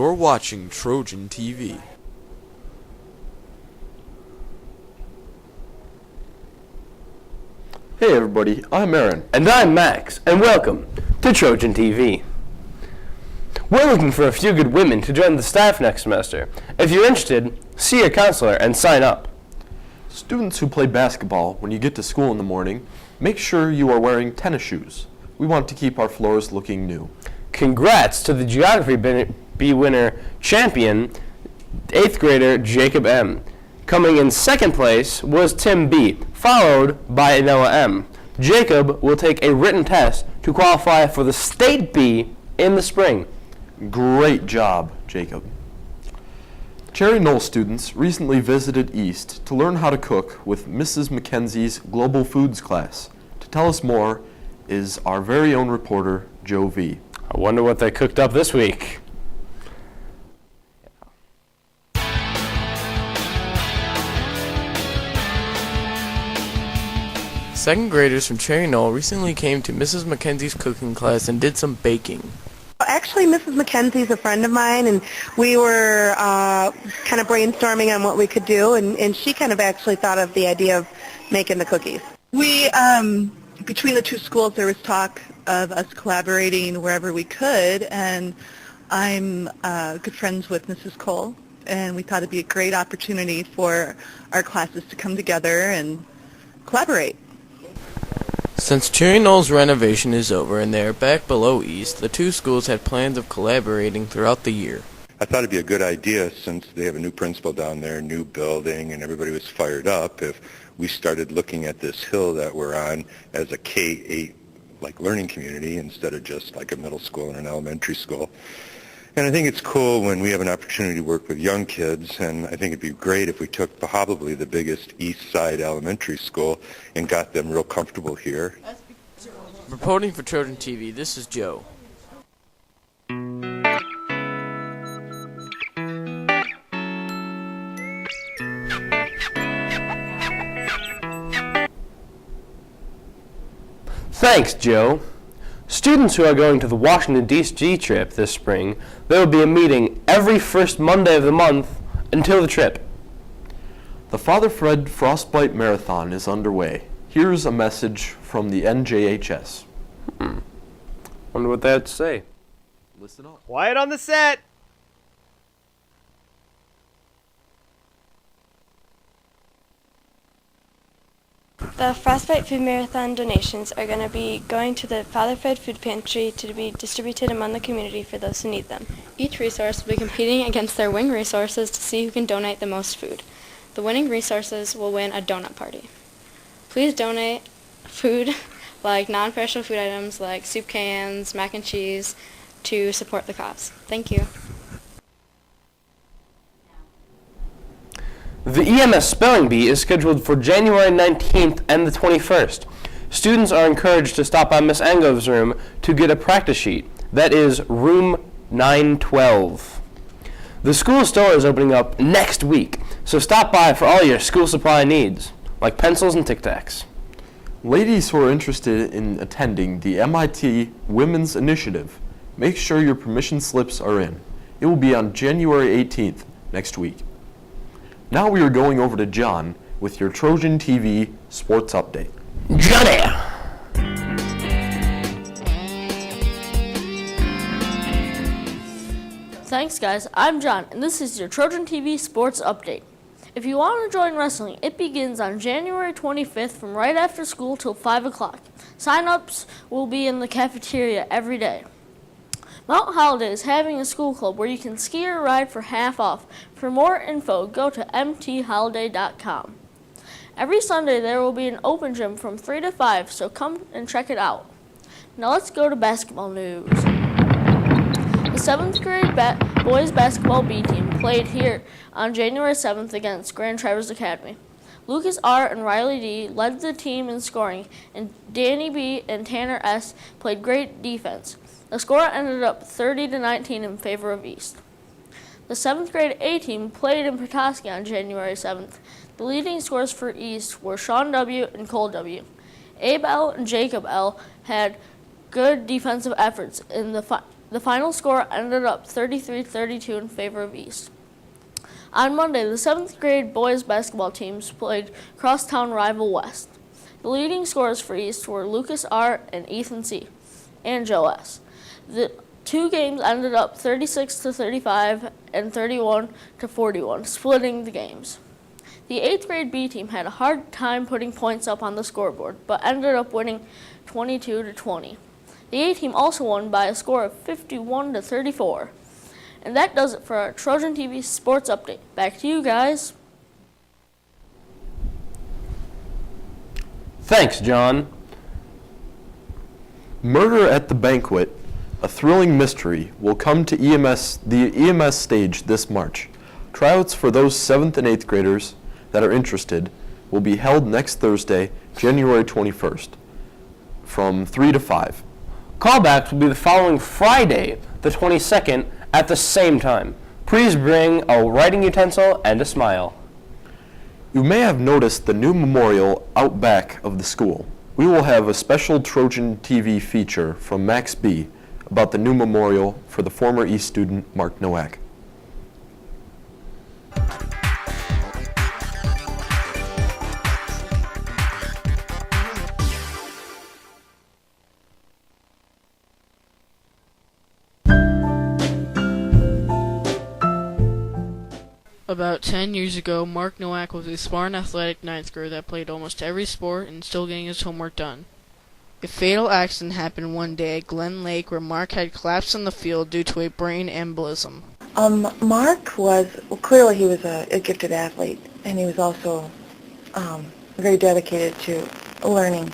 You're watching Trojan TV. Hey everybody, I'm Aaron. And I'm Max, and welcome to Trojan TV. We're looking for a few good women to join the staff next semester. If you're interested, see your counselor and sign up. Students who play basketball, when you get to school in the morning, make sure you are wearing tennis shoes. We want to keep our floors looking new. Congrats to the Geography B winner champion, 8th grader Jacob M. Coming in second place was Tim B., followed by Noah M. Jacob will take a written test to qualify for the State B in the spring. Great job, Jacob. Cherry Knoll students recently visited East to learn how to cook with Mrs. McKenzie's Global Foods class. To tell us more is our very own reporter, Joe V. I wonder what they cooked up this week. Second graders from Cherry Knoll recently came to Mrs. McKenzie's cooking class and did some baking. Actually, Mrs. McKenzie's a friend of mine, and we were kind of brainstorming on what we could do, and she kind of actually thought of the idea of making the cookies. We, between the two schools, there was talk of us collaborating wherever we could, and I'm good friends with Mrs. Cole, and we thought it'd be a great opportunity for our classes to come together and collaborate. Since Cherry Knoll's renovation is over and they are back below East, the two schools had plans of collaborating throughout the year. I thought it'd be a good idea, since they have a new principal down there, new building, and everybody was fired up, if we started looking at this hill that we're on as a K-8 like learning community instead of just like a middle school and an elementary school. And I think it's cool when we have an opportunity to work with young kids, and I think it'd be great if we took probably the biggest East Side elementary school and got them real comfortable here. Reporting for Trojan TV, this is Joe. Thanks, Joe. Students who are going to the Washington, D.C. trip this spring, there will be a meeting every first Monday of the month until the trip. The Father Fred Frostbite Marathon is underway. Here's a message from the NJHS. Wonder what they have to say. Listen up. Quiet on the set! The Frostbite Food Marathon donations are going to be going to the Father Fred Food Pantry to be distributed among the community for those who need them. Each resource will be competing against their wing resources to see who can donate the most food. The winning resources will win a donut party. Please donate food like non-perishable food items like soup cans, mac and cheese to support the cause. Thank you. The EMS Spelling Bee is scheduled for January 19th and the 21st. Students are encouraged to stop by Miss Angov's room to get a practice sheet. That is room 912. The school store is opening up next week, so stop by for all your school supply needs, like pencils and Tic Tacs. Ladies who are interested in attending the MIT Women's Initiative, make sure your permission slips are in. It will be on January 18th, next week. Now we are going over to John with your Trojan TV Sports Update. Johnny! Thanks guys, I'm John, and this is your Trojan TV Sports Update. If you want to join wrestling, it begins on January 25th from right after school till 5 o'clock. Sign-ups will be in the cafeteria every day. Mount Holiday is having a school club where you can ski or ride for half off. For more info, go to mtholiday.com. Every Sunday there will be an open gym from 3 to 5, so come and check it out. Now let's go to basketball news. The 7th grade boys basketball B team played here on January 7th against Grand Traverse Academy. Lucas R. and Riley D. led the team in scoring, and Danny B. and Tanner S. played great defense. The score ended up 30-19 in favor of East. The 7th grade A team played in Petoskey on January 7th. The leading scores for East were Sean W. and Cole W. Abe L. and Jacob L. had good defensive efforts in the The final score ended up 33-32 in favor of East. On Monday, the 7th grade boys basketball teams played crosstown rival West. The leading scorers for East were Lucas R. and Ethan C. and Joe S. The two games ended up 36-35 and 31-41, splitting the games. The 8th grade B team had a hard time putting points up on the scoreboard, but ended up winning 22-20. The A team also won by a score of 51-34. And that does it for our Trojan TV Sports Update. Back to you guys. Thanks, John. Murder at the Banquet, a thrilling mystery, will come to the EMS stage this March. Tryouts for those 7th and 8th graders that are interested will be held next Thursday, January 21st, from 3 to 5. Callbacks will be the following Friday, the 22nd, at the same time. Please bring a writing utensil and a smile. You may have noticed the new memorial out back of the school. We will have a special Trojan TV feature from Max B about the new memorial for the former East student Mark Nowak. About 10 years ago, Mark Nowak was a smart and athletic 9th grader that played almost every sport and still getting his homework done. A fatal accident happened one day at Glen Lake where Mark had collapsed on the field due to a brain embolism. Mark was, clearly he was a gifted athlete, and he was also very dedicated to learning.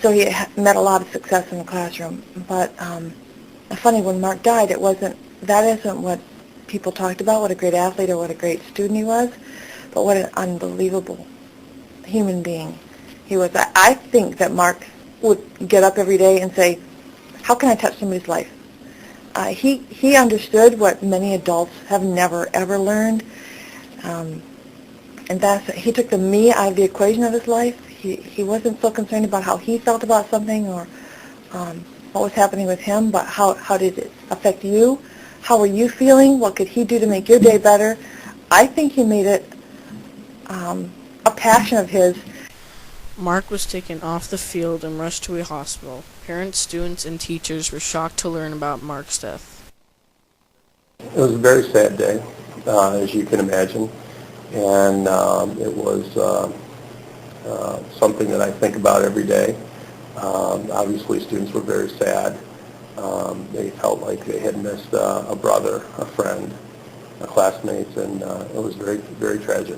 So he met a lot of success in the classroom. But funny, when Mark died, that isn't what people talked about, what a great athlete or what a great student he was, but what an unbelievable human being he was. I think that Mark would get up every day and say, how can I touch somebody's life? He understood what many adults have never, ever learned, and he took the me out of the equation of his life. He wasn't so concerned about how he felt about something or what was happening with him, but how did it affect you? How were you feeling? What could he do to make your day better? I think he made it a passion of his. Mark was taken off the field and rushed to a hospital. Parents, students, and teachers were shocked to learn about Mark's death. It was a very sad day, as you can imagine, and it was something that I think about every day. Obviously, students were very sad. They felt like they had missed a brother, a friend, a classmate, and it was very, very tragic.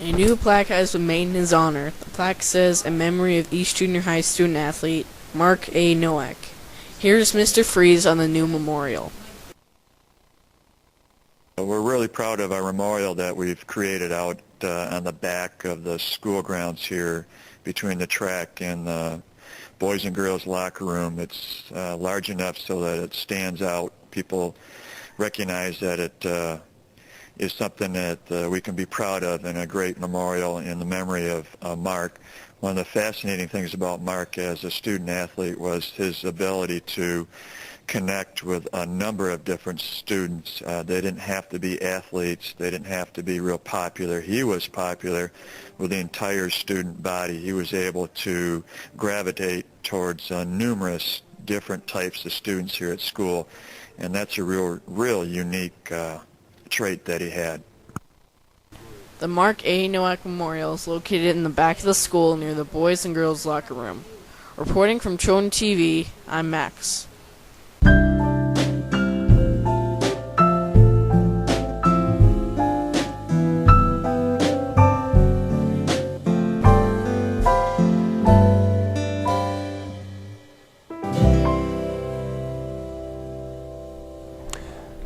A new plaque has been made in his honor. The plaque says, in memory of East Junior High student athlete Mark A. Nowak. Here's Mr. Freeze on the new memorial. We're really proud of our memorial that we've created out on the back of the school grounds here between the track and the boys and girls locker room. It's large enough so that it stands out. People recognize that it is something that we can be proud of, and a great memorial in the memory of Mark. One of the fascinating things about Mark as a student athlete was his ability to connect with a number of different students. They didn't have to be athletes. They didn't have to be real popular. He was popular with the entire student body. He was able to gravitate towards numerous different types of students here at school, and that's a real unique trait that he had. The Mark A. Nowak Memorial is located in the back of the school near the boys and girls locker room. Reporting from Trojan TV, I'm Max.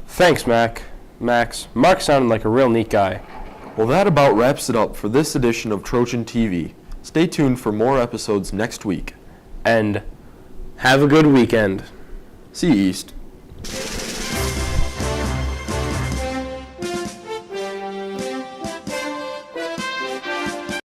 Thanks, Max. Mark sounded like a real neat guy. Well, that about wraps it up for this edition of Trojan TV. Stay tuned for more episodes next week. And have a good weekend. See you, East.